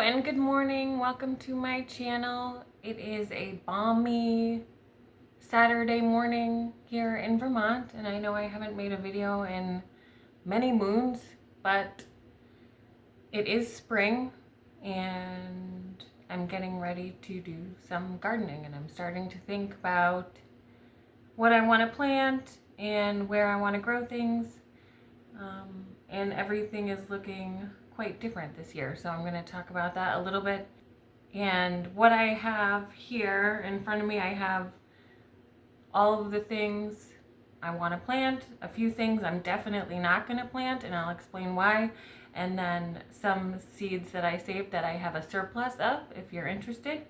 and good morning. Welcome to my channel. It is a balmy Saturday morning here in Vermont, and I know I haven't made a video in many moons, but it is spring and I'm getting ready to do some gardening, and I'm starting to think about what I want to plant and where I want to grow things, and everything is looking quite different this year, so I'm going to talk about that a little bit. And what I have here in front of me, I have all of the things I want to plant, a few things I'm definitely not going to plant, and I'll explain why, and then some seeds that I saved that I have a surplus of if you're interested.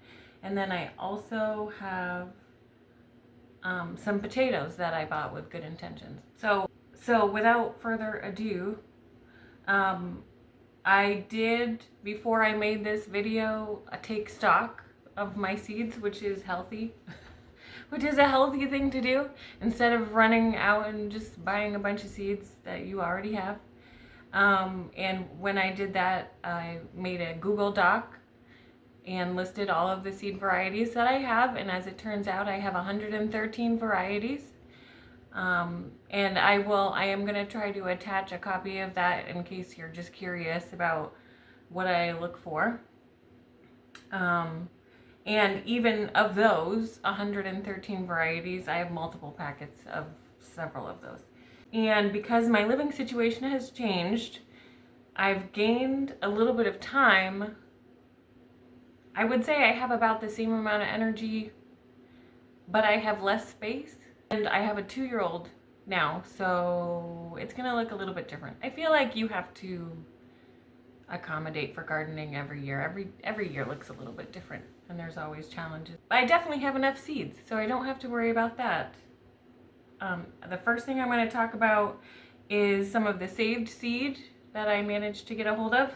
And then I also have some potatoes that I bought with good intentions. So without further ado, I did, before I made this video, take stock of my seeds, which is healthy, which is a healthy thing to do instead of running out and just buying a bunch of seeds that you already have. And when I did that, I made a Google Doc and listed all of the seed varieties that I have, and as it turns out, I have 113 varieties. And I am going to try to attach a copy of that in case you're just curious about what I look for. And even of those 113 varieties, I have multiple packets of several of those. And because my living situation has changed, I've gained a little bit of time. I would say I have about the same amount of energy, but I have less space. And I have a 2-year-old now, so it's gonna look a little bit different. I feel like you have to accommodate for gardening every year. Every year looks a little bit different, and there's always challenges. But I definitely have enough seeds, so I don't have to worry about that. The first thing I'm going to talk about is some of the saved seed that I managed to get a hold of.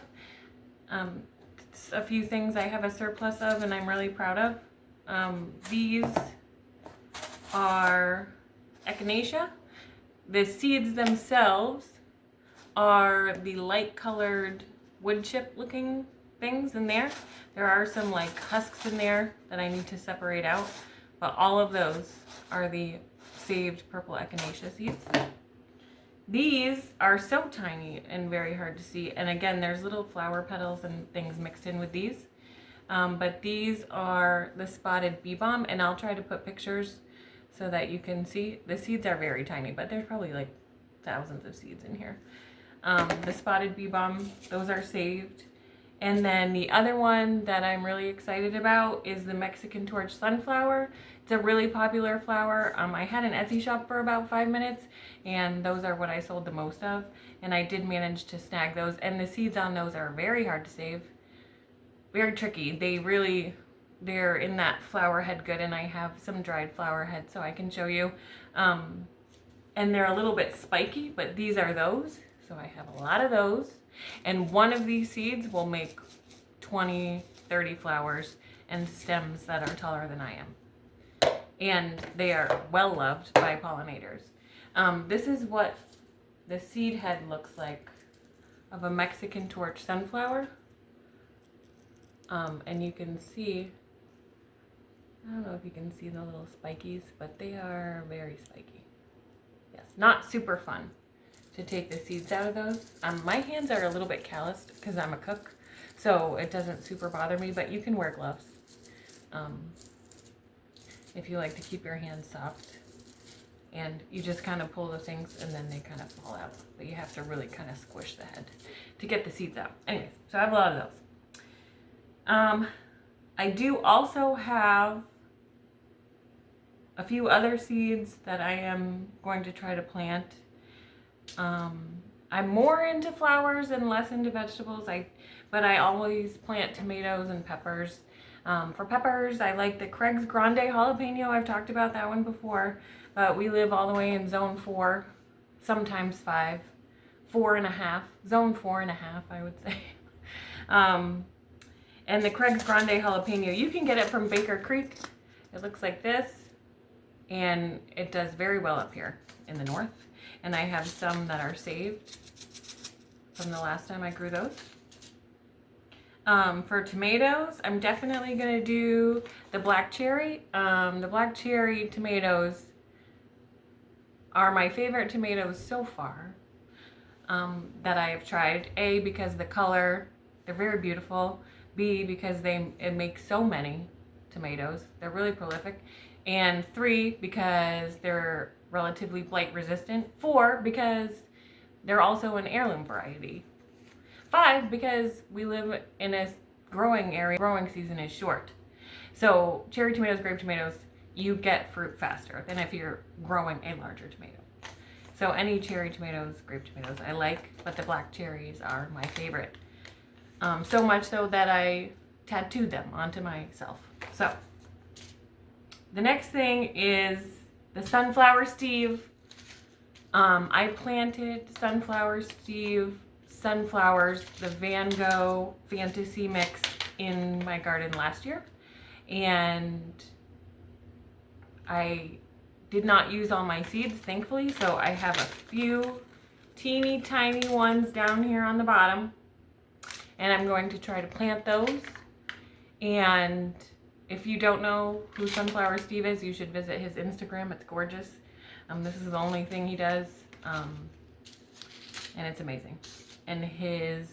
It's a few things I have a surplus of and I'm really proud of. These are echinacea. The seeds themselves are the light colored wood chip looking things in there. There are some like husks in there that I need to separate out, but all of those are the saved purple echinacea seeds. These are so tiny and very hard to see, and again, there's little flower petals and things mixed in with these. But these are the spotted bee balm, and I'll try to put pictures so that you can see. The seeds are very tiny, but there's probably like thousands of seeds in here. The spotted bee balm, those are saved. And then the other one that I'm really excited about is the Mexican torch sunflower. It's a really popular flower. I had an Etsy shop for about 5 minutes, and those are what I sold the most of. And I did manage to snag those, and the seeds on those are very hard to save. Very tricky. They're in that flower head good, and I have some dried flower head so I can show you. And they're a little bit spiky, but these are those. So I have a lot of those. And one of these seeds will make 20, 30 flowers and stems that are taller than I am. And they are well loved by pollinators. This is what the seed head looks like of a Mexican torch sunflower. And you can see, I don't know if you can see the little spikies, but they are very spiky. Yes, not super fun to take the seeds out of those. My hands are a little bit calloused because I'm a cook, so it doesn't super bother me, but you can wear gloves if you like to keep your hands soft. And you just kind of pull the things and then they kind of fall out, but you have to really kind of squish the head to get the seeds out. Anyways, so I have a lot of those. I do also have a few other seeds that I am going to try to plant. I'm more into flowers and less into vegetables, but I always plant tomatoes and peppers. For peppers, I like the Craig's Grande jalapeno. I've talked about that one before, but we live all the way in zone 4, sometimes 5, 4.5, zone 4.5, I would say. And the Craig's Grande jalapeno, you can get it from Baker Creek. It looks like this, and it does very well up here in the north. And I have some that are saved from the last time I grew those. For tomatoes, I'm definitely gonna do the black cherry. The black cherry tomatoes are my favorite tomatoes so far that I have tried. A, because the color, they're very beautiful. B, because it makes so many tomatoes. They're really prolific. And 3, because they're relatively blight resistant. 4, because they're also an heirloom variety. 5, because we live in a growing area. Growing season is short. So cherry tomatoes, grape tomatoes, you get fruit faster than if you're growing a larger tomato. So any cherry tomatoes, grape tomatoes I like, but the black cherries are my favorite. So much so that I tattooed them onto myself. So the next thing is the Sunflower Steve. I planted Sunflower Steve sunflowers, the Van Gogh Fantasy Mix, in my garden last year, and I did not use all my seeds, thankfully, so I have a few teeny tiny ones down here on the bottom, and I'm going to try to plant those. And if you don't know who Sunflower Steve is, you should visit his Instagram. It's gorgeous. This is the only thing he does, and it's amazing. And his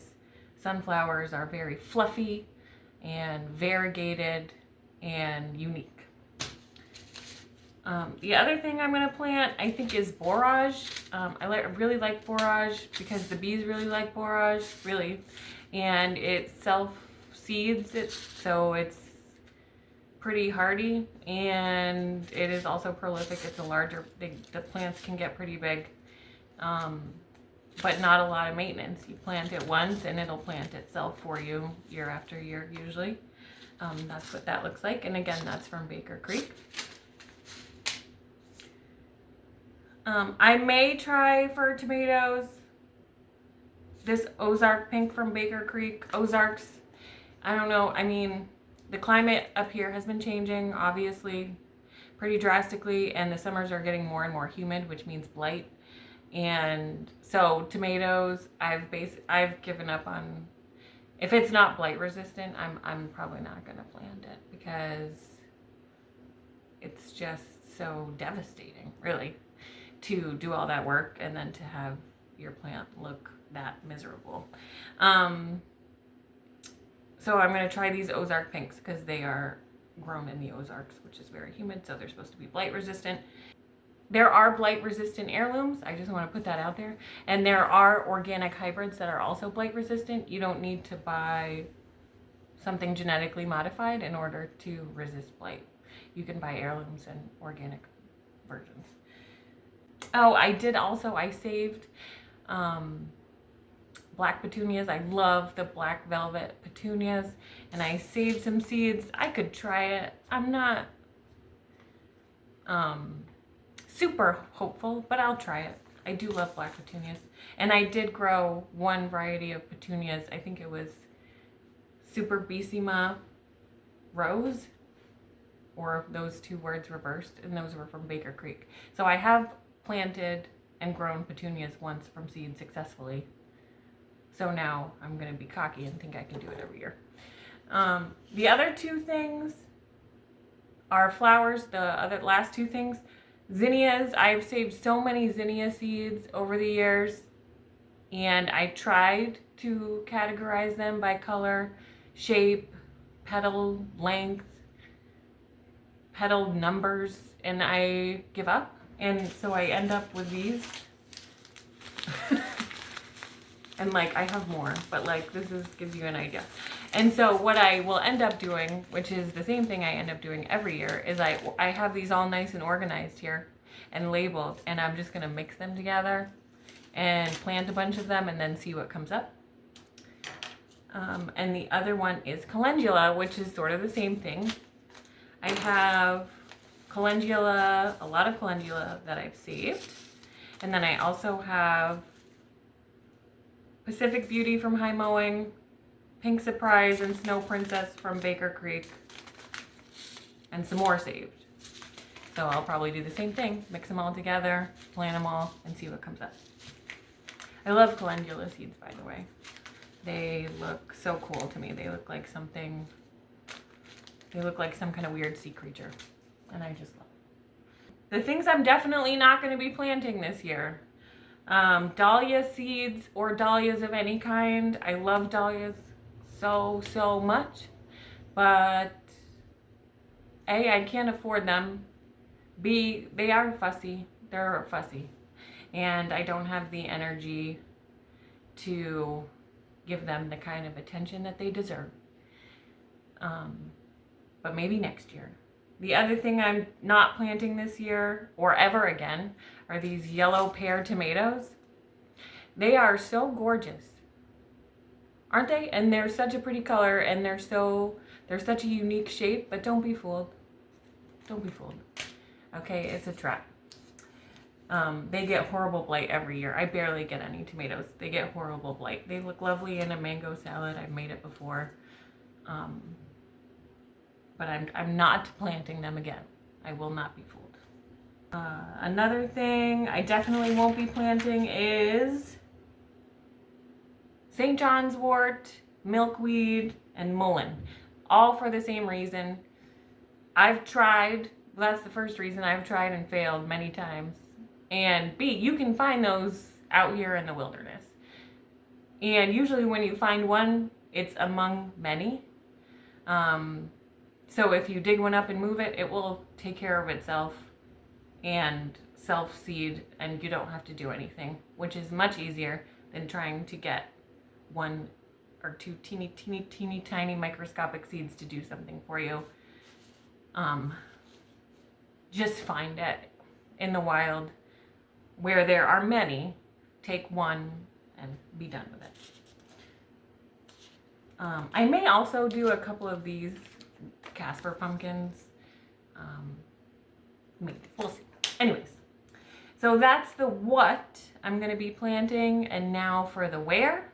sunflowers are very fluffy and variegated and unique. The other thing I'm going to plant, I think, is borage. I really like borage because the bees really like borage, really. And it self-seeds it, so it's pretty hardy, and it is also prolific. It's a larger, the plants can get pretty big, but not a lot of maintenance. You plant it once and it'll plant itself for you year after year usually. That's what that looks like, and again, that's from Baker Creek. I may try for tomatoes this Ozark pink from Baker Creek. Ozarks, I don't know, I mean, the climate up here has been changing, obviously, pretty drastically, and the summers are getting more and more humid, which means blight. And so tomatoes, I've given up on. If it's not blight resistant, I'm probably not going to plant it because it's just so devastating, really, to do all that work and then to have your plant look that miserable. So I'm going to try these Ozark pinks because they are grown in the Ozarks, which is very humid, so they're supposed to be blight resistant. There are blight resistant heirlooms. I just want to put that out there. And there are organic hybrids that are also blight resistant. You don't need to buy something genetically modified in order to resist blight. You can buy heirlooms and organic versions. Oh, I saved black petunias. I love the black velvet petunias, and I saved some seeds. I could try it. I'm not super hopeful, but I'll try it. I do love black petunias, and I did grow one variety of petunias. I think it was Superbissima Rose, or those two words reversed, and those were from Baker Creek. So I have planted and grown petunias once from seed successfully. So now I'm going to be cocky and think I can do it every year. The other two things are flowers. The last two things, zinnias. I've saved so many zinnia seeds over the years, and I tried to categorize them by color, shape, petal length, petal numbers, and I give up. And so I end up with these. And like, I have more, but like, this gives you an idea. And so what I will end up doing, which is the same thing I end up doing every year, is I have these all nice and organized here and labeled, and I'm just gonna mix them together and plant a bunch of them and then see what comes up. And the other one is calendula, which is sort of the same thing. I have calendula, a lot of calendula that I've saved. And then I also have Pacific Beauty from High Mowing, Pink Surprise, and Snow Princess from Baker Creek, and some more saved. So I'll probably do the same thing, mix them all together, plant them all, and see what comes up. I love calendula seeds, by the way. They look so cool to me. They look like something, they look like some kind of weird sea creature. And I just love it. The things I'm definitely not going to be planting this year. Dahlia seeds or dahlias of any kind. I love dahlias so much. But A, I can't afford them. B, they are fussy. They're fussy. And I don't have the energy to give them the kind of attention that they deserve. But maybe next year. The other thing I'm not planting this year or ever again are these yellow pear tomatoes. They are so gorgeous, aren't they? And they're such a pretty color, and they're such a unique shape, but don't be fooled. Don't be fooled. Okay, it's a trap. They get horrible blight every year. I barely get any tomatoes. They get horrible blight. They look lovely in a mango salad. I've made it before. But I'm not planting them again. I will not be fooled. Another thing I definitely won't be planting is St. John's wort, milkweed, and mullein. All for the same reason. I've tried, that's the first reason I've tried and failed many times. And B, you can find those out here in the wilderness. And usually when you find one, it's among many. So if you dig one up and move it, it will take care of itself and self-seed, and you don't have to do anything, which is much easier than trying to get one or two teeny tiny microscopic seeds to do something for you. Just find it in the wild where there are many, take one and be done with it. I may also do a couple of these Casper pumpkins. Maybe, we'll see. Anyways, so that's the what I'm going to be planting, and now for the where,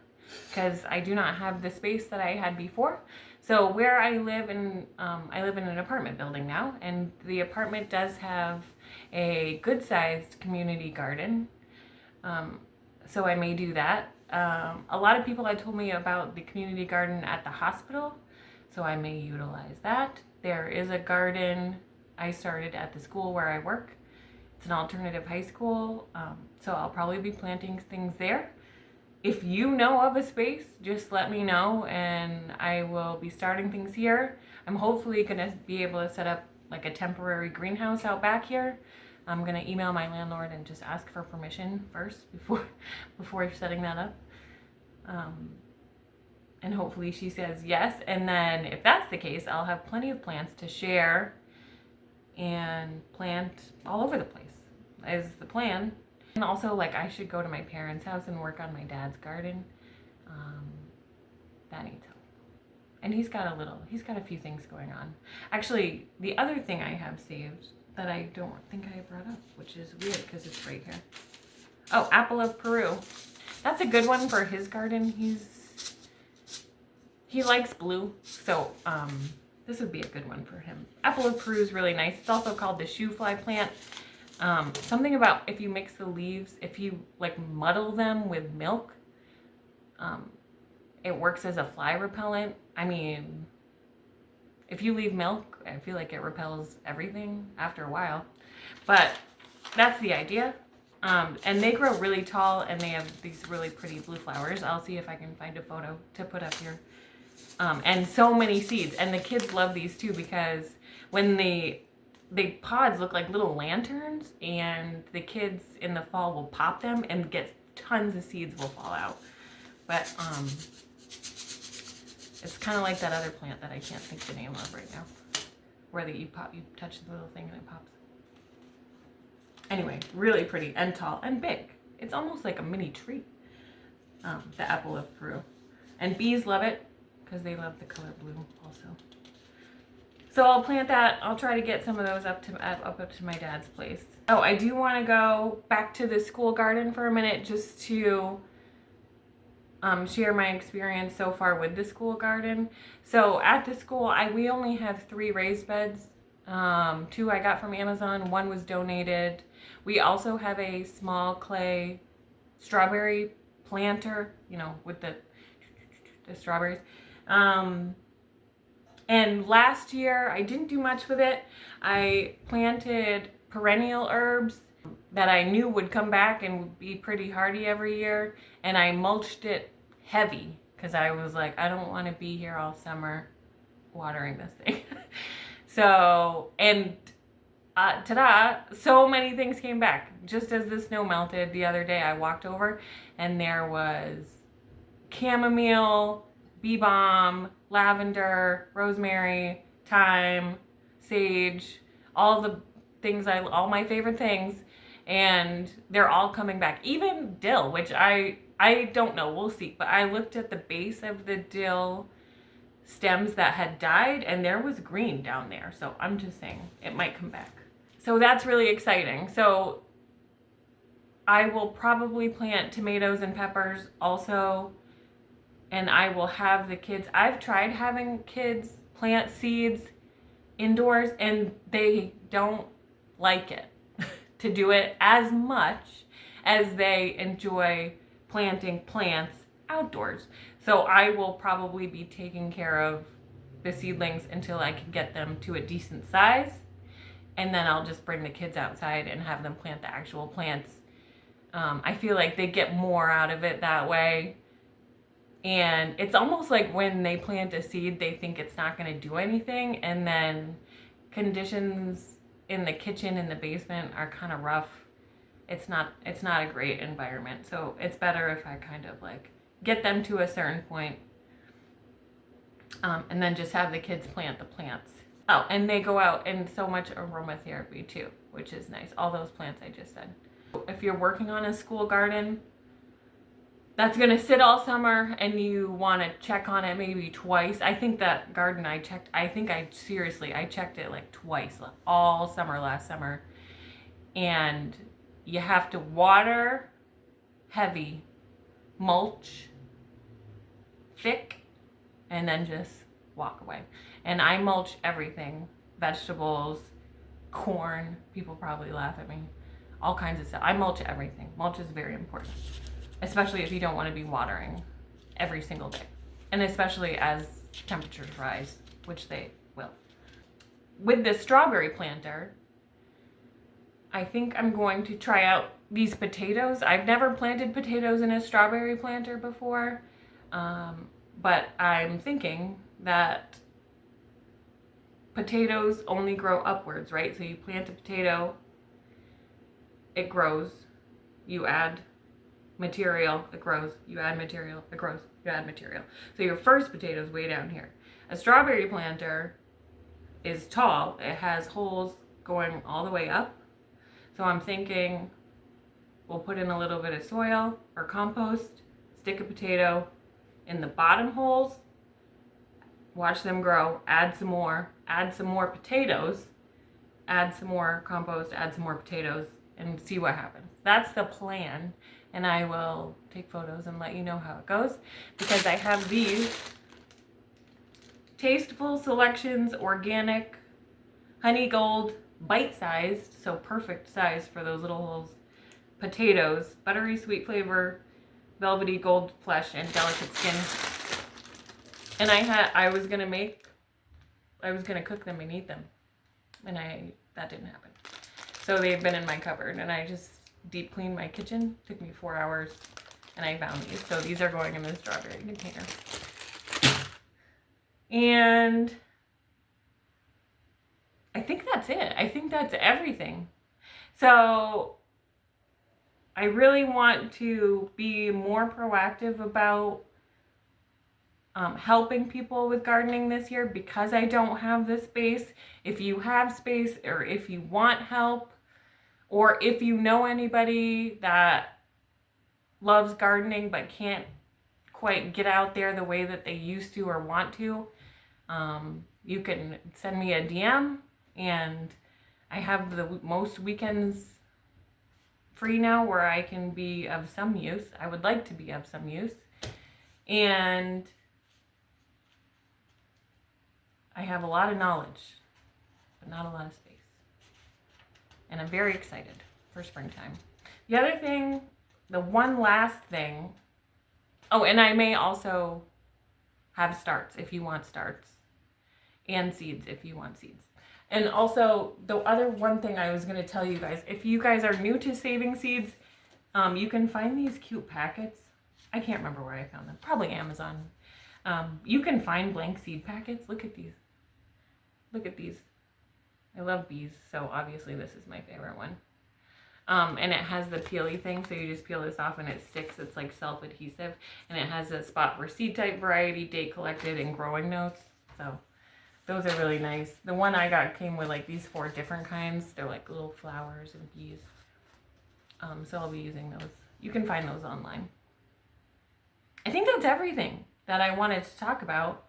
because I do not have the space that I had before. So where I live in an apartment building now, and the apartment does have a good-sized community garden. So I may do that. A lot of people had told me about the community garden at the hospital, so I may utilize that. There is a garden I started at the school where I work. It's an alternative high school, so I'll probably be planting things there. If you know of a space, just let me know, and I will be starting things here. I'm hopefully going to be able to set up like a temporary greenhouse out back here. I'm going to email my landlord and just ask for permission first before setting that up. And hopefully she says yes. And then if that's the case, I'll have plenty of plants to share and plant all over the place is the plan. And also, like, I should go to my parents' house and work on my dad's garden. That needs help. And he's got a few things going on. Actually, the other thing I have saved that I don't think I brought up, which is weird because it's right here. Oh, apple of Peru. That's a good one for his garden. He likes blue, so this would be a good one for him. Apple of Peru is really nice. It's also called the shoe fly plant. Something about if you mix the leaves, if you like muddle them with milk, it works as a fly repellent. I mean, if you leave milk, I feel like it repels everything after a while. But that's the idea. And they grow really tall, and they have these really pretty blue flowers. I'll see if I can find a photo to put up here. And so many seeds. And the kids love these too, because when the pods look like little lanterns, and the kids in the fall will pop them and get tons of seeds will fall out. But it's kind of like that other plant that I can't think the name of right now, where you touch the little thing and it pops. Anyway, really pretty and tall and big. It's almost like a mini tree. The apple of Peru. And bees love it because they love the color blue also. So I'll plant that. I'll try to get some of those up to my dad's place. Oh, I do want to go back to the school garden for a minute just to share my experience so far with the school garden. So at the school, we only have 3 raised beds. 2 I got from Amazon. 1 was donated. We also have a small clay strawberry planter, with the the strawberries. And last year I didn't do much with it. I planted perennial herbs that I knew would come back and would be pretty hardy every year, and I mulched it heavy because I was like, I don't want to be here all summer watering this thing. So, and ta-da, so many things came back. Just as the snow melted the other day, I walked over and there was chamomile, bee balm, lavender, rosemary, thyme, sage, all the things all my favorite things, and they're all coming back. Even dill, which I don't know, we'll see, but I looked at the base of the dill stems that had died and there was green down there. So I'm just saying it might come back. So that's really exciting. So I will probably plant tomatoes and peppers also, and I will have the kids. I've tried having kids plant seeds indoors and they don't like it to do it as much as they enjoy planting plants outdoors. So I will probably be taking care of the seedlings until I can get them to a decent size, and then I'll just bring the kids outside and have them plant the actual plants. I feel like they get more out of it that way. And it's almost like when they plant a seed, they think it's not going to do anything, and then conditions in the kitchen in the basement are kind of rough. It's not a great environment. So it's better if I kind of like get them to a certain point, and then just have the kids plant the plants. Oh, and they go out in so much aromatherapy too, which is nice. All those plants I just said. If you're working on a school garden that's going to sit all summer and you want to check on it maybe twice. I think that garden I checked, I checked it like twice all summer last summer. And you have to water heavy, mulch thick, and then just walk away. And I mulch everything, vegetables, corn. People probably laugh at me. All kinds of stuff. I mulch everything. Mulch is very important, especially if you don't want to be watering every single day, and especially as temperatures rise, which they will. With the strawberry planter, I think I'm going to try out these potatoes. I've never planted potatoes in a strawberry planter before, but I'm thinking that potatoes only grow upwards, right? So you plant a potato, it grows, you add material, it grows, you add material, it grows, you add material. So your first potato is way down here. A strawberry planter is tall. It has holes going all the way up. So I'm thinking we'll put in a little bit of soil or compost, stick a potato in the bottom holes, watch them grow, add some more potatoes, add some more compost, add some more potatoes, and see what happens. That's the plan, and I will take photos and let you know how it goes, because I have these Tasteful Selections organic honey gold bite-sized, so perfect size for those little holes, potatoes, buttery sweet flavor, velvety gold flesh, and delicate skin. And I was gonna cook them and eat them, and that didn't happen. So they've been in my cupboard, and I just deep cleaned my kitchen. Took me 4 hours, and I found these. So these are going in the strawberry container. And I think that's it. I think that's everything. So I really want to be more proactive about helping people with gardening this year, because I don't have the space. If you have space, or if you want help, or if you know anybody that loves gardening but can't quite get out there the way that they used to or want to, you can send me a DM, and I have the most weekends free now where I can be of some use. I would like to be of some use. And I have a lot of knowledge, but not a lot of space. And I'm very excited for springtime. The other thing, the one last thing, oh, and I may also have starts if you want starts, and seeds if you want seeds. And also, the other one thing I was going to tell you guys, if you guys are new to saving seeds, you can find these cute packets. I can't remember where I found them. Probably Amazon. You can find blank seed packets. Look at these. Look at these. I love bees, so obviously this is my favorite one. And it has the peely thing, so you just peel this off and it sticks. It's like self-adhesive. And it has a spot for seed type, variety, date collected, and growing notes. So those are really nice. The one I got came with like these 4 different kinds. They're like little flowers and bees. So I'll be using those. You can find those online. I think that's everything that I wanted to talk about.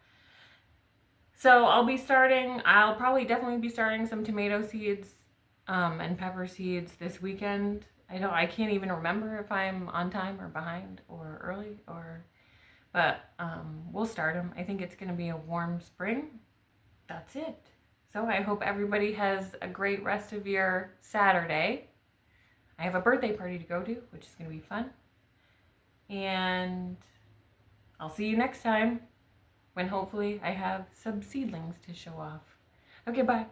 So I'll probably definitely be starting some tomato seeds and pepper seeds this weekend. I can't even remember if I'm on time or behind or early but we'll start them. I think it's going to be a warm spring. That's it. So I hope everybody has a great rest of your Saturday. I have a birthday party to go to, which is going to be fun. And I'll see you next time when hopefully I have some seedlings to show off. Okay, bye.